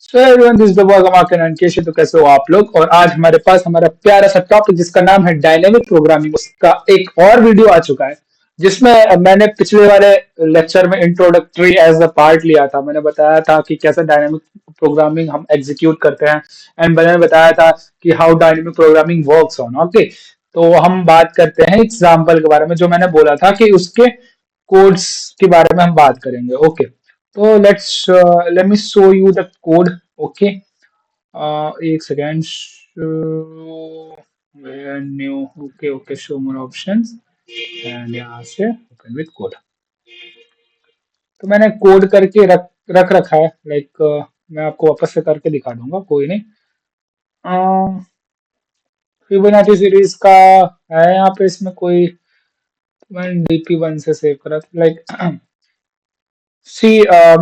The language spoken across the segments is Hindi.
So everyone, this is the work कैसे तो कैसे हो आप लोग। और आज हमारे पास हमारा प्यारा सा टॉपिक जिसका नाम है डायनेमिक प्रोग्रामिंग, उसका एक और वीडियो आ चुका है जिसमें मैंने पिछले वाले लेक्चर में इंट्रोडक्टरी एज अ पार्ट लिया था। मैंने बताया था कि कैसे डायनेमिक प्रोग्रामिंग हम एग्जीक्यूट करते हैं एंड मैंने बताया था कि how dynamic programming works on. Okay, तो हम बात करते हैं एग्जाम्पल के बारे में, जो मैंने बोला था कि उसके कोड्स के बारे में हम बात करेंगे। ओके, तो let me show you the code. Okay, एक second. New, okay okay, show more options and यहाँ से ओपन विद कोड। तो मैंने कोड करके रख रखा है, लाइक मैं आपको वापस से करके दिखा दूंगा, कोई नहीं। फिबोनाची सीरीज का है यहाँ पे, इसमें कोई मैंने DP1 से सेव करा था, लाइक सी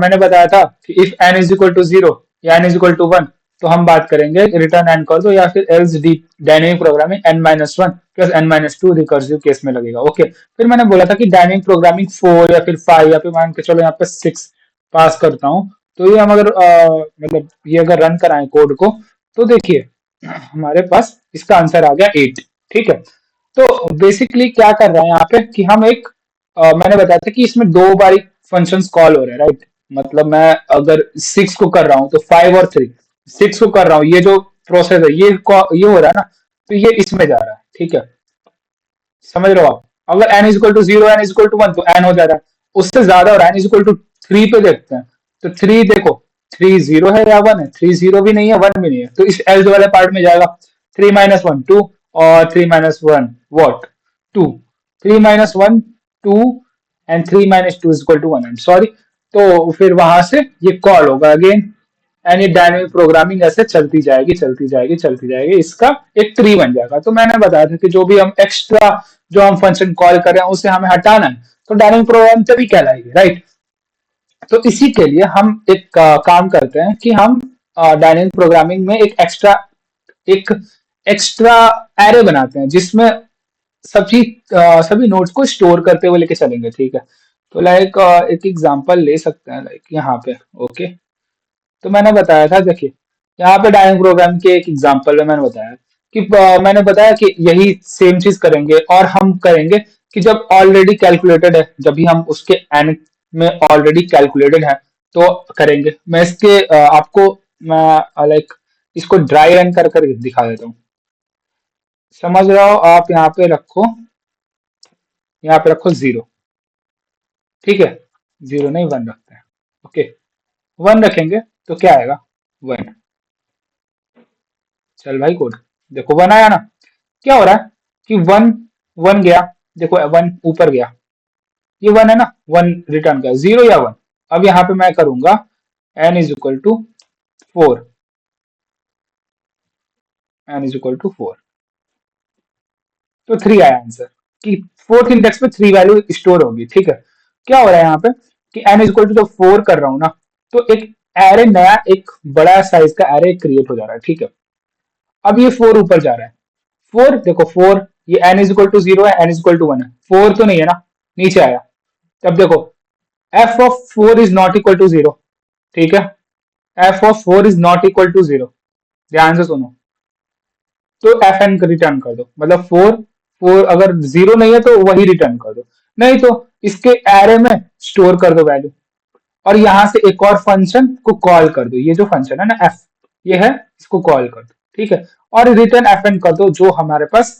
मैंने बताया था कि if n is equal to 0 या n इज इक्वल टू 1 तो हम बात करेंगे रिटर्न n कर दो, या फिर else D dynamic programming n-1 plus n-2 recursive case में लगेगा। ओके, फिर मैंने बोला था कि डायनेमिक प्रोग्रामिंग 4 या फिर 5 या फिर मान के चलो यहाँ पे 6 पास करता हूँ, तो ये हम अगर मतलब ये अगर रन कराएं कोड को, तो देखिए हमारे पास इसका आंसर आ गया 8। ठीक है, तो बेसिकली क्या कर रहे हैं यहाँ पे कि हम एक मैंने बताया था कि इसमें दो बारी फंक्शंस कॉल हो रहे हैं, राइट। मतलब मैं अगर 6 को कर रहा हूँ तो 5 और 3, 6 को कर रहा हूँ, ये जो प्रोसेस है ये हो रहा है ना, तो ये इसमें जा रहा है। ठीक है, समझ रहे हो आप। अगर n is equal to 0 n is equal to 1 तो n हो जा रहा है, उससे ज्यादा हो रहा है, n इज इक्वल टू 3 पे देखते हैं। तो 3 देखो, 3 0 है या 1 है? 3 0 भी नहीं है, 1 भी नहीं है, तो इस एल्स वाले पार्ट में जाएगा। 3 माइनस 1 2 और 3 minus 1 what 2। 3 minus 1 2 and 3 minus 2 is equal to 1। I am sorry. तो फिर वहां से ये कॉल होगा अगेन, एंड ये डायनेमिक प्रोग्रामिंग ऐसे चलती जाएगी चलती जाएगी चलती जाएगी, इसका एक ट्री बन जाएगा। तो मैंने बताया था कि जो भी हम एक्स्ट्रा जो हम फंक्शन कॉल कर रहे हैं उसे हमें हटाना है, तो डायनेमिक प्रोग्रामिंग तभी कहलाएगी, राइट। तो इसी के लिए हम एक काम करते हैं कि हम डायनेमिक प्रोग्रामिंग में एक एक्स्ट्रा एरे बनाते हैं जिसमें सभी सभी नोट्स को स्टोर करते हुए लेके चलेंगे। ठीक है, तो लाइक एक एग्जांपल ले सकते हैं, लाइक यहाँ पे। ओके, तो मैंने बताया था, देखिए यहाँ पे डायनेमिक प्रोग्राम के एक एग्जांपल में मैंने बताया कि मैंने बताया कि यही सेम चीज करेंगे, और हम करेंगे कि जब ऑलरेडी कैलकुलेटेड है, जब भी हम उसके एंड में ऑलरेडी कैलकुलेटेड है तो करेंगे। मैं इसके आपको मैं लाइक इसको ड्राई रन कर कर दिखा देता हूँ। समझ रहा हो आप, यहाँ पे रखो 0। ठीक है, 0 नहीं 1 रखते हैं। ओके, 1 रखेंगे तो क्या आएगा? 1। चल भाई कोड, देखो 1 आया ना। क्या हो रहा है कि 1 1 गया, देखो 1 ऊपर गया, ये 1 है ना, 1 रिटर्न गया, 0 या 1। अब यहाँ पे मैं करूंगा n is equal to 4, n is equal to 4, तो 3 आया आंसर कि फोर्थ इंडेक्स में 3 वैल्यू स्टोर होगी। ठीक है, क्या हो रहा है यहाँ पे कि n इज इक्वल टू जब 4 कर रहा हूं ना, तो एक एरे नया एक बड़ा साइज का एरे क्रिएट हो जा रहा है। ठीक है, अब ये 4 ऊपर जा रहा है। 4 देखो 4, ये n इज इक्वल टू 0 है, n इज इक्वल टू 1 है, 4 तो नहीं है ना, नीचे आया। तब देखो f of 4 is not equal to 0। ठीक है, f of 4 is not equal to 0, ध्यान से सुनो। तो fn रिटर्न कर दो, मतलब 4 4 अगर 0 नहीं है तो वही रिटर्न कर दो, नहीं तो इसके एरे में स्टोर कर दो वैल्यू, और यहां से एक और फंक्शन को कॉल कर दो। ये जो फंक्शन है ना f, ये है, इसको कॉल कर दो। ठीक है, और रिटर्न fn कर दो, जो हमारे पास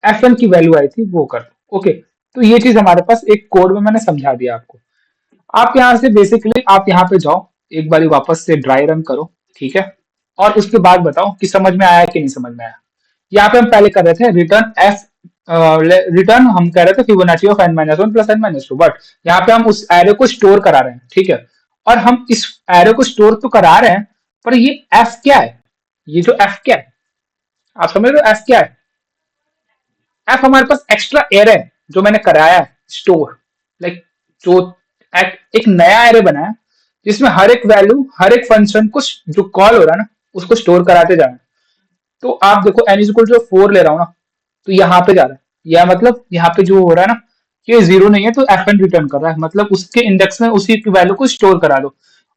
fn की वैल्यू आई थी वो कर दो। ओके, तो ये चीज हमारे पास एक कोड में मैंने समझा दिया आपको। आप यहाँ से बेसिकली आप यहाँ पे जाओ, एक बारी वापस से ड्राई रन करो। ठीक है, और उसके बाद बताओ कि समझ में आया कि नहीं समझ में आया। यहाँ पे हम पहले कर रहे थे रिटर्न एफ, रिटर्न हम कह रहे थे Fibonacci of n-1 plus n-2, but यहाँ पे हम उस एरे को स्टोर करा रहे हैं। ठीक है, और हम इस एरे को स्टोर तो करा रहे हैं, पर ये एफ क्या है? ये जो एफ क्या है, आप समझ रहे हो एफ क्या है? एफ हमारे पास एक्स्ट्रा एरे है जो मैंने कराया है स्टोर, लाइक जो एक नया एरे बनाया जिसमें हर एक वैल्यू, हर एक फंक्शन को जो कॉल हो रहा है ना, उसको स्टोर कराते जाना। तो आप देखो n इज इक्वल टू 4 ले रहा हूं ना, तो यहाँ पे जा रहा है, या मतलब यहाँ पे जो हो रहा है ना, ये 0 नहीं है तो fn रिटर्न कर रहा है, मतलब उसके इंडेक्स में उसी की वैल्यू को स्टोर करा दो।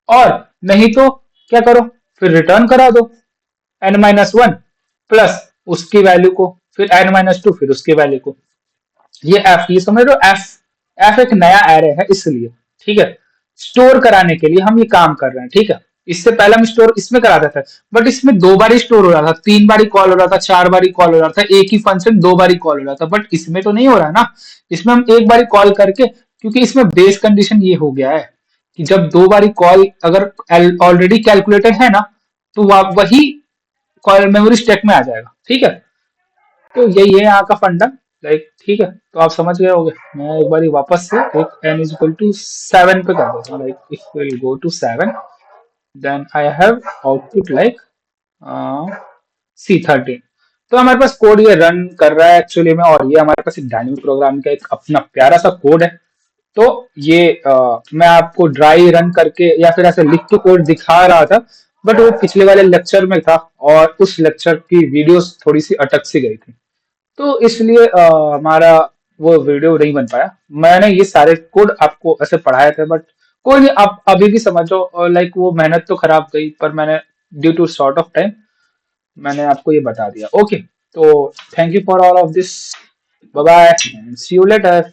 और नहीं तो क्या करो, फिर रिटर्न करा दो n-1 प्लस उसकी वैल्यू को, फिर n-2 फिर उसकी वैल्यू को। ये एफ, ये समझ लो एफ, एफ एक नया एरे है इसलिए, ठीक है। स्टोर कराने के लिए हम ये काम कर रहे हैं, ठीक है। इससे पहले हम स्टोर इसमें कराते थे, बट इसमें 2 बार स्टोर हो रहा था, 3 बार कॉल हो रहा था, 4 बार कॉल हो रहा था, एक ही फंक्शन 2 बार कॉल हो रहा था, बट इसमें तो नहीं हो रहा है ना। इसमें हम एक बार कॉल करके, क्योंकि इसमें बेस कंडीशन ये हो गया है कि जब 2 बार कॉल अगर ऑलरेडी कैलकुलेटेड है ना, तो वही कॉल मेमोरी स्टेक में आ जाएगा, ठीक है। तो यही है यहाँ का फंडा, लाइक ठीक है। तो आप समझ गए होंगे। मैं एक बार वापस से एक n=7 पे कर देता हूँ, like if will go to 7 then I have output like C13। तो हमारे पास कोड ये रन कर रहा है एक्चुअली में, और ये हमारे पास एक डायनेमिक प्रोग्राम का एक अपना प्यारा सा कोड है। तो ये मैं आपको ड्राई रन करके या फिर ऐसे लिख के कोड दिखा रहा था, बट वो पिछले वाले लेक्चर में था और उस लेक्चर की वीडियोस थोड़ी सी अटक सी गई थी, तो इसलिए हमारा वो वीडियो नहीं बन पाया। मैंने ये सारे कोड आपको ऐसे पढ़ाए थे, बट कोई नहीं, आप अभी भी समझो, लाइक वो मेहनत तो खराब गई, पर मैंने due to short of time मैंने आपको ये बता दिया। ओके, तो thank you for all of this, bye bye, see you letter.